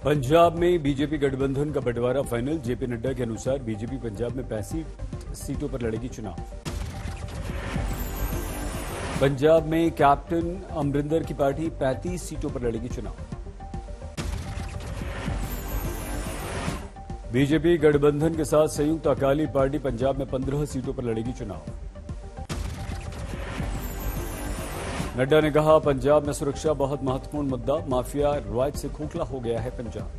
पंजाब में बीजेपी गठबंधन का बंटवारा फाइनल। जेपी नड्डा के अनुसार बीजेपी पंजाब में 65 सीटों पर लड़ेगी चुनाव। पंजाब में कैप्टन अमरिंदर की पार्टी 35 सीटों पर लड़ेगी चुनाव। बीजेपी गठबंधन के साथ संयुक्त अकाली पार्टी पंजाब में 15 सीटों पर लड़ेगी चुनाव। नड्डा ने कहा, पंजाब में सुरक्षा बहुत महत्वपूर्ण मुद्दा, माफिया राज से खोखला हो गया है पंजाब।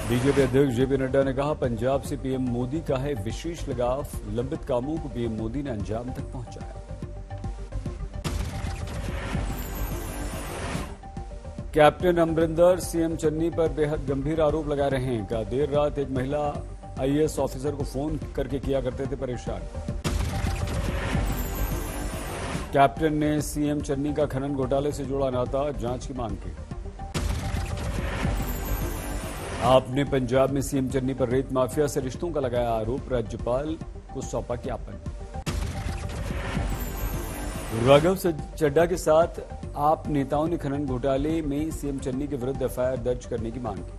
बीजेपी अध्यक्ष जेपी नड्डा ने कहा, पंजाब से पीएम मोदी का है विशेष लगाव, लंबित कामों को पीएम मोदी ने अंजाम तक पहुंचाया। कैप्टन अमरिंदर सीएम चन्नी पर बेहद गंभीर आरोप लगा रहे हैं। कहा, देर रात एक महिला आईएएस ऑफिसर को फोन करके किया करते थे परेशान। कैप्टन ने सीएम चन्नी का खनन घोटाले से जुड़ा नाता जांच की मांग की। आपने पंजाब में सीएम चन्नी पर रेत माफिया से रिश्तों का लगाया आरोप, राज्यपाल को सौंपा ज्ञापन। राघव चड्ढा के साथ आप नेताओं ने खनन घोटाले में सीएम चन्नी के विरुद्ध एफआईआर दर्ज करने की मांग की।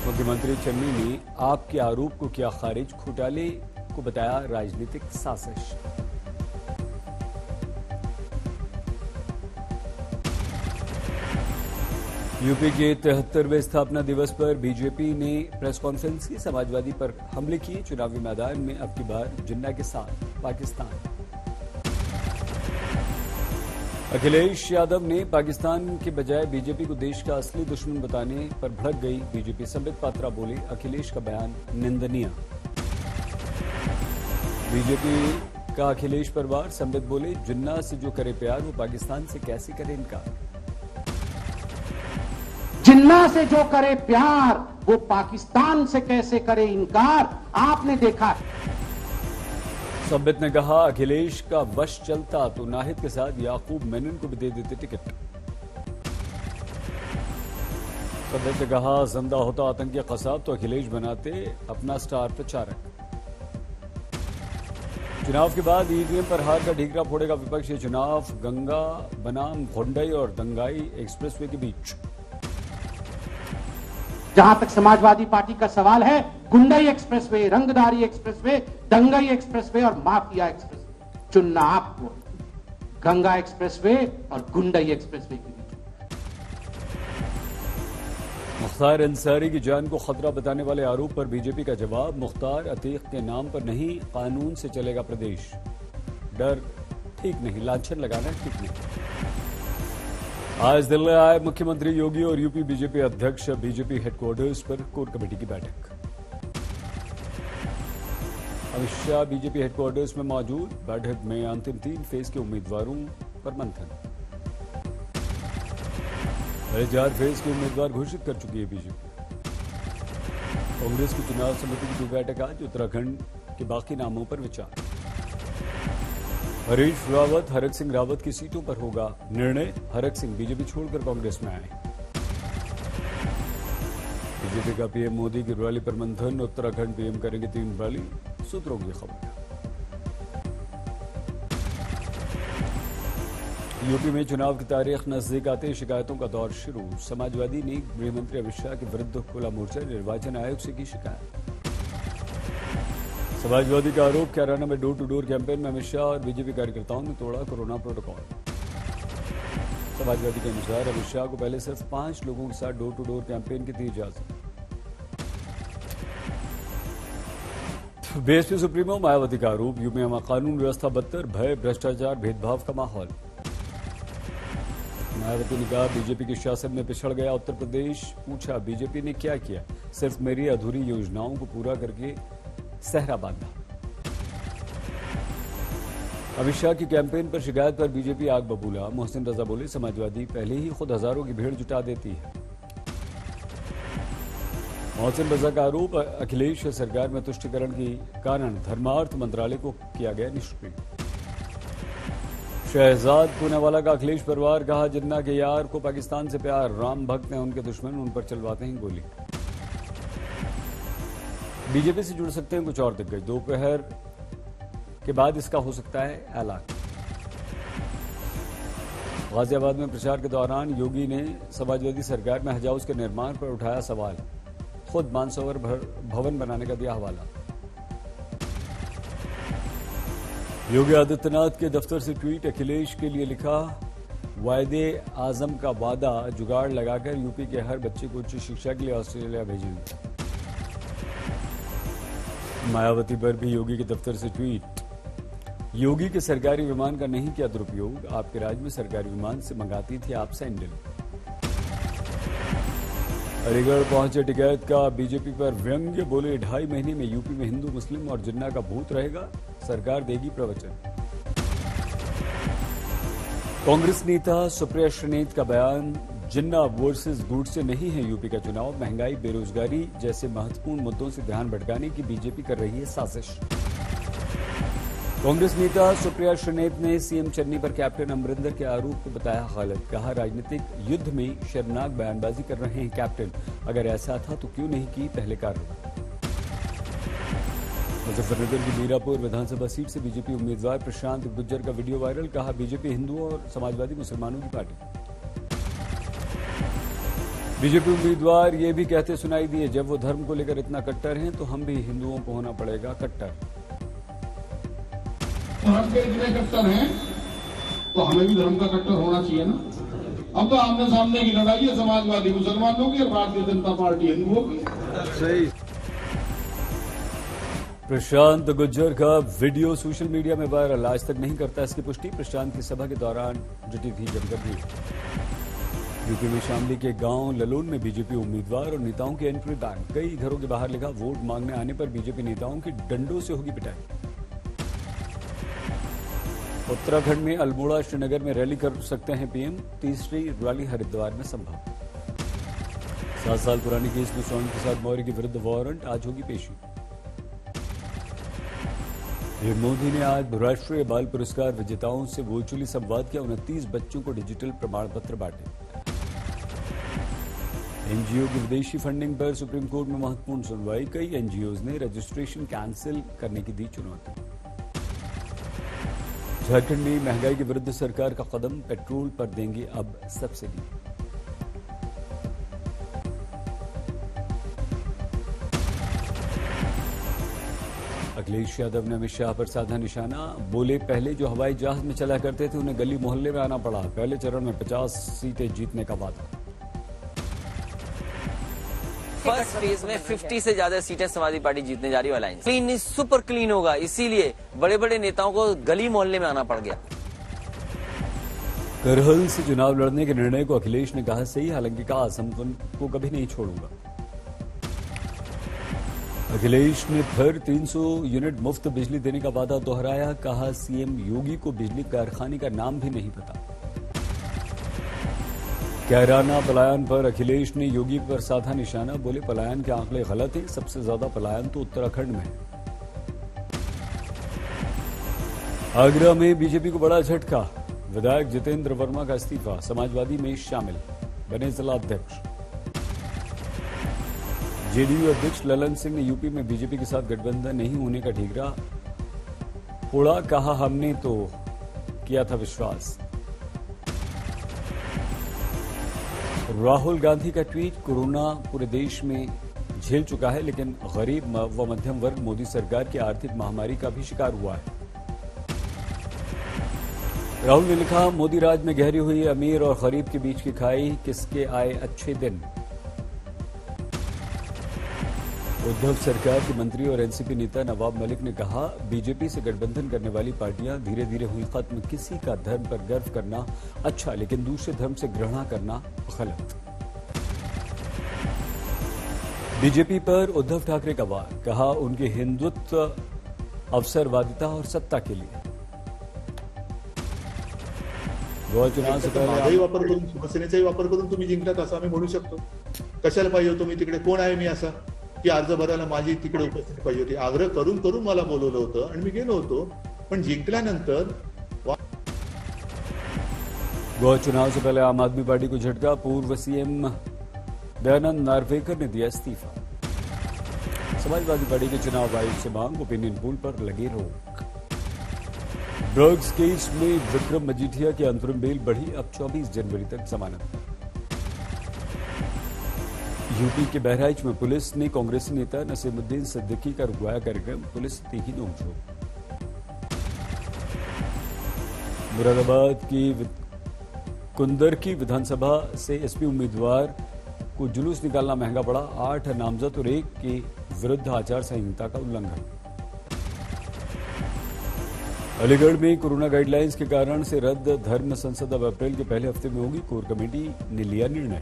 मुख्यमंत्री चन्नी ने आपके आरोप को किया खारिज, घोटाले को बताया राजनीतिक साजिश। यूपी के 73वें स्थापना दिवस पर बीजेपी ने प्रेस कॉन्फ्रेंस की। समाजवादी पर हमले किए, चुनावी मैदान में अब की बार जिन्ना के साथ पाकिस्तान। अखिलेश यादव ने पाकिस्तान के बजाय बीजेपी को देश का असली दुश्मन बताने पर भड़क गई बीजेपी। संबित पात्रा बोले, अखिलेश का बयान निंदनीय। बीजेपी का अखिलेश परिवार। संबित बोले, जिन्ना से जो करे प्यार वो पाकिस्तान से कैसे करे इनकार। जिन्ना से जो करे प्यार वो पाकिस्तान से कैसे करे इनकार, आपने देखा। संबित ने कहा, अखिलेश का वश चलता तो नाहिद के साथ याकूब मेनन को भी दे देते टिकट। संबित ने कहा, जिंदा होता आतंकी कसाब तो अखिलेश बनाते अपना स्टार प्रचारक। चुनाव के बाद ईवीएम पर हार का ढीकरा फोड़ेगा विपक्ष। ये चुनाव गंगा बनाम घोंडई और दंगाई एक्सप्रेसवे के बीच। जहां तक समाजवादी पार्टी का सवाल है, गुंडई एक्सप्रेसवे, रंगदारी एक्सप्रेसवे, दंगई एक्सप्रेसवे और माफिया एक्सप्रेसवे, चुनना आपको। गंगा एक्सप्रेसवे और गुंडई एक्सप्रेसवे के बीच। मुख्तार अंसारी की जान को खतरा बताने वाले आरोप पर बीजेपी का जवाब। मुख्तार अतीक के नाम पर नहीं, कानून से चलेगा प्रदेश। डर ठीक नहीं, लांछन लगाना ठीक नहीं। आज दिल्ली आए मुख्यमंत्री योगी और यूपी बीजेपी अध्यक्ष। बीजेपी हेडक्वार्टर्स पर कोर कमेटी की बैठक। अमित शाह बीजेपी हेडक्वार्टर्स में मौजूद। बैठक में अंतिम 3 फेज के उम्मीदवारों पर मंथन। पहले 4 फेज के उम्मीदवार घोषित कर चुकी है बीजेपी। कांग्रेस की चुनाव समिति की 2 बैठक आज। उत्तराखंड के बाकी नामों पर विचार। हरीश रावत, हरक सिंह रावत की सीटों पर होगा निर्णय। हरक सिंह बीजेपी छोड़कर कांग्रेस में आए। बीजेपी का पीएम मोदी की रैली पर मंथन। उत्तराखंड पीएम करेंगे 3 रैली, सूत्रों की खबर। यूपी में चुनाव की तारीख नजदीक आते शिकायतों का दौर शुरू। समाजवादी ने गृहमंत्री अमित शाह के विरुद्ध खुला मोर्चा। निर्वाचन आयोग से की शिकायत। समाजवादी का आरोप, कैराना में डोर टू डोर कैंपेन में अमित शाह और बीजेपी कार्यकर्ताओं ने तोड़ा कोरोना प्रोटोकॉल। समाजवादी के अनुसार अमित शाह को पहले सिर्फ 5 लोगों के साथ डोर टू डोर कैंपेन की थी इजाजत। बीएसपी सुप्रीमो मायावती का आरोप, यूपी में कानून व्यवस्था बदतर, भय, भ्रष्टाचार, भेदभाव का माहौल। मायावती ने कहा, बीजेपी के शासन में पिछड़ गया उत्तर प्रदेश। पूछा, बीजेपी ने क्या किया? सिर्फ मेरी अधूरी योजनाओं को पूरा करके सहरा बांधा। अमित शाह की कैंपेन पर शिकायत पर बीजेपी आग बबूला। मोहसिन रजा बोले, समाजवादी पहले ही खुद हजारों की भीड़ जुटा देती है। मोहसिन रजा का आरोप, अखिलेश सरकार में तुष्टिकरण के कारण धर्मार्थ मंत्रालय को किया गया निष्क्रिय। शहजाद पूनावाला का अखिलेश परिवार। कहा, जिन्ना के यार को पाकिस्तान से प्यार, राम भक्त हैं उनके दुश्मन, उन पर चलवाते हैं गोली। बीजेपी से जुड़ सकते हैं कुछ और दिग्गज। दोपहर के बाद इसका हो सकता है ऐलान। गाजियाबाद में प्रचार के दौरान योगी ने समाजवादी सरकार में हज हाउस के निर्माण पर उठाया सवाल, खुद मानसरोवर भवन बनाने का दिया हवाला। योगी आदित्यनाथ के दफ्तर से ट्वीट, अखिलेश के लिए लिखा, वायदे आजम का वादा जुगाड़ लगाकर यूपी के हर बच्चे को उच्च शिक्षा के लिए ऑस्ट्रेलिया भेजेंगे। मायावती पर भी योगी के दफ्तर से ट्वीट, योगी के सरकारी विमान का नहीं किया दुरुपयोग, आपके राज्य में सरकारी विमान से मंगाती थी आप सैंडल। अलीगढ़ पहुंचे टिकैत का बीजेपी पर व्यंग्य, बोले 2.5 महीने में यूपी में हिंदू मुस्लिम और जिन्ना का भूत रहेगा, सरकार देगी प्रवचन। कांग्रेस नेता सुप्रिया श्रीनेत का बयान, जिन्ना वर्सेस गुडसे नहीं है यूपी का चुनाव, महंगाई बेरोजगारी जैसे महत्वपूर्ण मुद्दों से ध्यान भटकाने की बीजेपी कर रही है साजिश। कांग्रेस नेता सुप्रिया श्रीनेत ने सीएम चन्नी पर कैप्टन अमरिंदर के आरोप को बताया गलत, कहा राजनीतिक युद्ध में शर्मनाक बयानबाजी कर रहे हैं कैप्टन, अगर ऐसा था तो क्यों नहीं की पहले कार्रवाई। मुजफ्फरनगर की मीरापुर विधानसभा सीट से बीजेपी उम्मीदवार प्रशांत गुज्जर का वीडियो वायरल, कहा बीजेपी हिंदुओं और समाजवादी मुसलमानों की पार्टी। बीजेपी उम्मीदवार ये भी कहते सुनाई दिए, जब वो धर्म को लेकर इतना कट्टर हैं तो हम भी हिंदुओं को होना पड़ेगा कट्टर। धर्म के इतने कट्टर हैं तो हमें भी धर्म का कट्टर होना चाहिए ना। अब तो आमने सामने की लड़ाई है समाजवादी मुसलमानों की और भारतीय जनता पार्टी हिंदुओं की। सही। प्रशांत गुज्जर का वीडियो सोशल मीडिया में वायरल, आज तक नहीं करता इसकी पुष्टि, प्रशांत की सभा के दौरान जुटी थी जमकर भीड़। यूपी में शामली के गांव ललोन में बीजेपी उम्मीदवार और नेताओं की एंट्री बैन, कई घरों के बाहर लिखा, वोट मांगने आने पर बीजेपी नेताओं की डंडों से होगी पिटाई। उत्तराखंड में अल्मोड़ा श्रीनगर में रैली कर सकते हैं पीएम, तीसरी रैली हरिद्वार में संभव। 7 साल पुराने केस में सोन प्रसाद मौर्य के विरुद्ध वारंट, आज होगी पेशी। पीएम मोदी ने आज राष्ट्रीय बाल पुरस्कार विजेताओं से वर्चुअली संवाद किया, 29 बच्चों को डिजिटल प्रमाण पत्र बांटे। एनजीओ की विदेशी फंडिंग पर सुप्रीम कोर्ट में महत्वपूर्ण सुनवाई, कई एनजीओज ने रजिस्ट्रेशन कैंसिल करने की दी चुनौती। झारखंड में महंगाई के विरुद्ध सरकार का कदम, पेट्रोल पर देंगे अब सब्सिडी। अखिलेश यादव ने अमित शाह पर साधा निशाना, बोले पहले जो हवाई जहाज में चला करते थे उन्हें गली मोहल्ले में आना पड़ा, पहले चरण में 50 सीटें जीतने का वादा। फर्स्ट फेज में 50 से ज्यादा सीटें समाजवादी पार्टी जीतने जा रही है। अलायंस क्लीन, सुपर क्लीन होगा, इसीलिए बड़े बड़े नेताओं को गली मोहल्ले में आना पड़ गया। करहल से चुनाव लड़ने के निर्णय को अखिलेश ने कहा सही, हालांकि कहा असम को कभी नहीं छोड़ूंगा। अखिलेश ने फिर 300 यूनिट मुफ्त बिजली देने का वादा दोहराया, कहा सीएम योगी को बिजली कारखाने का नाम भी नहीं पता। कैराना पलायन पर अखिलेश ने योगी पर साधा निशाना, बोले पलायन के आंकड़े गलत हैं, सबसे ज्यादा पलायन तो उत्तराखंड में है। आगरा में बीजेपी को बड़ा झटका, विधायक जितेंद्र वर्मा का इस्तीफा, समाजवादी में शामिल बने जिला अध्यक्ष। जेडीयू अध्यक्ष ललन सिंह ने यूपी में बीजेपी के साथ गठबंधन नहीं होने का ठीकरा फोड़ा, कहा हमने तो किया था विश्वास। राहुल गांधी का ट्वीट, कोरोना पूरे देश में झेल चुका है लेकिन गरीब व मध्यम वर्ग मोदी सरकार की आर्थिक महामारी का भी शिकार हुआ है। राहुल ने लिखा, मोदी राज में गहरी हुई अमीर और गरीब के बीच की खाई, किसके आए अच्छे दिन। उद्धव सरकार के मंत्री और एनसीपी नेता नवाब मलिक ने कहा, बीजेपी से गठबंधन करने वाली पार्टियां धीरे धीरे हुई खत्म, किसी का धर्म पर गर्व करना अच्छा लेकिन दूसरे धर्म से घृणा करना गलत। बीजेपी पर उद्धव ठाकरे का वार, कहा उनके हिंदुत्व अवसरवादिता और सत्ता के लिए। गोवा चुनाव से पहले वापर करून शिवसेनेचाही वापर करून तुम्ही जिंकलात असं आम्ही म्हणू शकतो। कशाला पाहिजे होतो मी तिकडे, कोण आहे मी असा की अर्ज भरायला माझी तिकडे उपस्थिती पाहिजे होती। आग्रह करून करून मला बोलवलं होतं आणि मी गेलो होतो, पण जिंकल्यानंतर। गोवा चुनाव से पहले आम आदमी पार्टी को झटका, पूर्व सीएम दयानंद नार्वेकर ने दिया इस्तीफा। समाजवादी पार्टी के चुनाव आयोग से मांग, ओपिनियन पोल पर लगी रोक। ड्रग्स केस में विक्रम मजीठिया की अंतरिम बेल बढ़ी, अब 24 जनवरी तक जमानत। यूपी के बहराइच में पुलिस ने कांग्रेसी नेता नसीमुद्दीन सिद्दीकी का रुकवाया कार्यक्रम, पुलिस से तीखी नोकझोंक। मुरादाबाद की कुंदर की विधानसभा से एसपी उम्मीदवार को जुलूस निकालना महंगा पड़ा, 8 नामजद और 1 के विरुद्ध आचार संहिता का उल्लंघन। अलीगढ़ में कोरोना गाइडलाइंस के कारण से रद्द धर्म संसद अब अप्रैल के पहले हफ्ते में होगी, कोर कमेटी ने लिया निर्णय।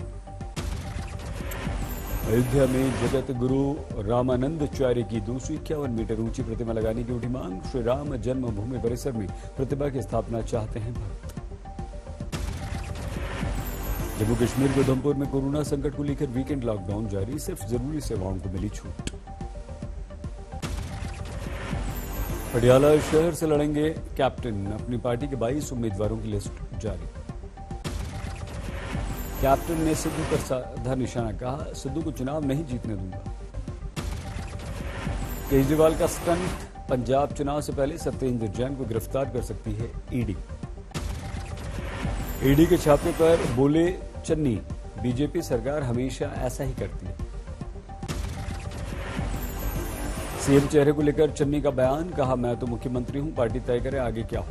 अयोध्या में जगत गुरु रामानंदाचार्य की 251 मीटर ऊंची प्रतिमा लगाने की उठी मांग, श्री राम जन्मभूमि परिसर में प्रतिमा की स्थापना चाहते हैं भक्त। जम्मू कश्मीर के उधमपुर में कोरोना संकट को लेकर वीकेंड लॉकडाउन जारी, सिर्फ जरूरी सेवाओं को मिली छूट। पटियाला शहर से लड़ेंगे कैप्टन, अपनी पार्टी के 22 उम्मीदवारों की लिस्ट जारी। कैप्टन ने सिद्धू पर साधा निशाना, कहा सिद्धू को चुनाव नहीं जीतने दूंगा। केजरीवाल का स्टंट, पंजाब चुनाव से पहले सत्येंद्र जैन को गिरफ्तार कर सकती है ईडी। ईडी के छापे पर बोले चन्नी, बीजेपी सरकार हमेशा ऐसा ही करती है। सीएम चेहरे को लेकर चन्नी का बयान, कहा मैं तो मुख्यमंत्री हूं, पार्टी तय करे आगे क्या हो।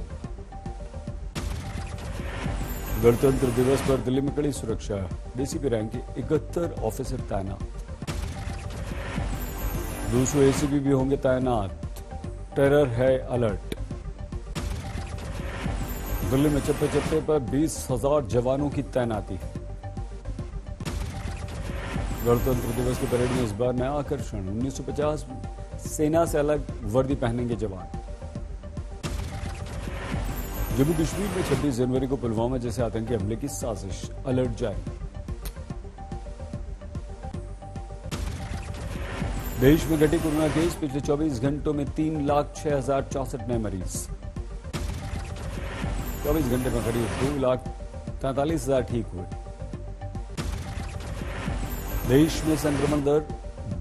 गणतंत्र दिवस पर दिल्ली में कड़ी सुरक्षा, डीसीपी रैंक के 71 ऑफिसर तैनात, 200 एसीपी भी होंगे तैनात, टेरर है अलर्ट। दिल्ली में चप्पे चप्पे पर 20,000 जवानों की तैनाती। गणतंत्र दिवस के परेड में इस बार नया आकर्षण, 1950 सेना से अलग वर्दी पहनेंगे जवान। जम्मू कश्मीर में 26 जनवरी को पुलवामा जैसे आतंकी हमले की साजिश, अलर्ट जारी। देश में घटे कोरोना केस, पिछले 24 घंटों में 3,06,064 नए मरीज। 24 घंटे में करीब 2,43,000 ठीक हुए। देश में संक्रमण दर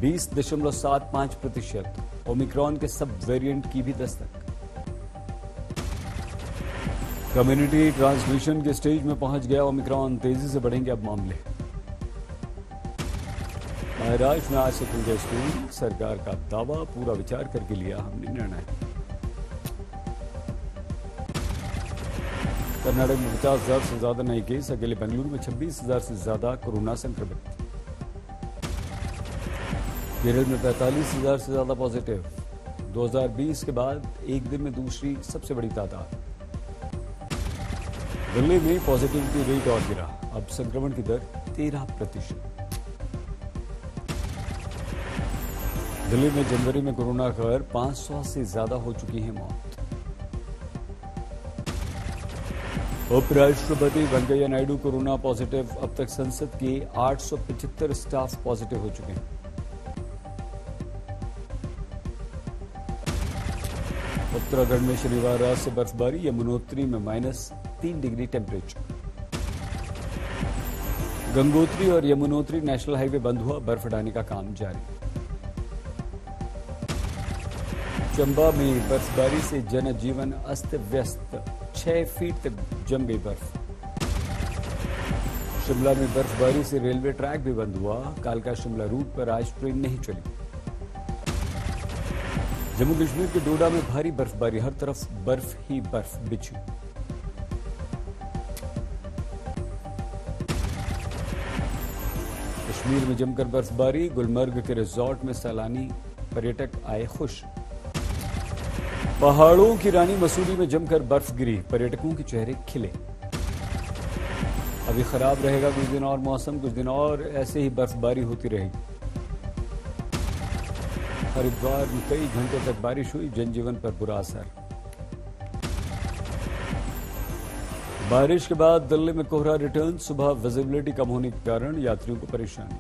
20.75%, ओमिक्रॉन के सब वेरिएंट की भी दस्तक। कम्युनिटी ट्रांसमिशन के स्टेज में पहुंच गया ओमिक्रॉन, तेजी से बढ़ेंगे अब मामले। महाराष्ट्र में आज से खुल गए स्कूल, सरकार का दावा, पूरा विचार करके लिया हमने निर्णय। कर्नाटक में 50,000 से ज्यादा नए केस, अकेले बेंगलुरु में 26,000 से ज्यादा कोरोना संक्रमित। केरल में 45,000 से ज्यादा पॉजिटिव, 2020 के बाद एक दिन में दूसरी सबसे बड़ी तादाद। दिल्ली में पॉजिटिविटी रेट और गिरा, अब संक्रमण की दर 13%। दिल्ली में जनवरी में कोरोना कर 500 से ज्यादा हो चुकी है मौत। उपराष्ट्रपति वेंकैया नायडू कोरोना पॉजिटिव, अब तक संसद के 875 स्टाफ पॉजिटिव हो चुके हैं। उत्तराखंड में शनिवार रात से बर्फबारी, यमुनोत्री में -3 डिग्री टेम्परेचर। गंगोत्री और यमुनोत्री नेशनल हाईवे बंद हुआ, बर्फ हटाने का काम जारी। चंबा में बर्फबारी से जनजीवन अस्त व्यस्त, 6 फीट तक जम गई बर्फ। शिमला में बर्फबारी से रेलवे ट्रैक भी बंद हुआ, कालका शिमला रूट पर आज ट्रेन नहीं चली। जम्मू कश्मीर के डोडा में भारी बर्फबारी, हर तरफ बर्फ ही बर्फ बिछी। कश्मीर में जमकर बर्फबारी, गुलमर्ग के रिजॉर्ट में सैलानी पर्यटक आए खुश। पहाड़ों की रानी मसूरी में जमकर बर्फ गिरी, पर्यटकों के चेहरे खिले। अभी खराब रहेगा कुछ दिन और मौसम, कुछ दिन और ऐसे ही बर्फबारी होती रहेगी। हरिद्वार में कई घंटों तक बारिश हुई, जनजीवन पर बुरा असर। बारिश के बाद दिल्ली में कोहरा रिटर्न, सुबह विजिबिलिटी कम होने के कारण यात्रियों को परेशानी।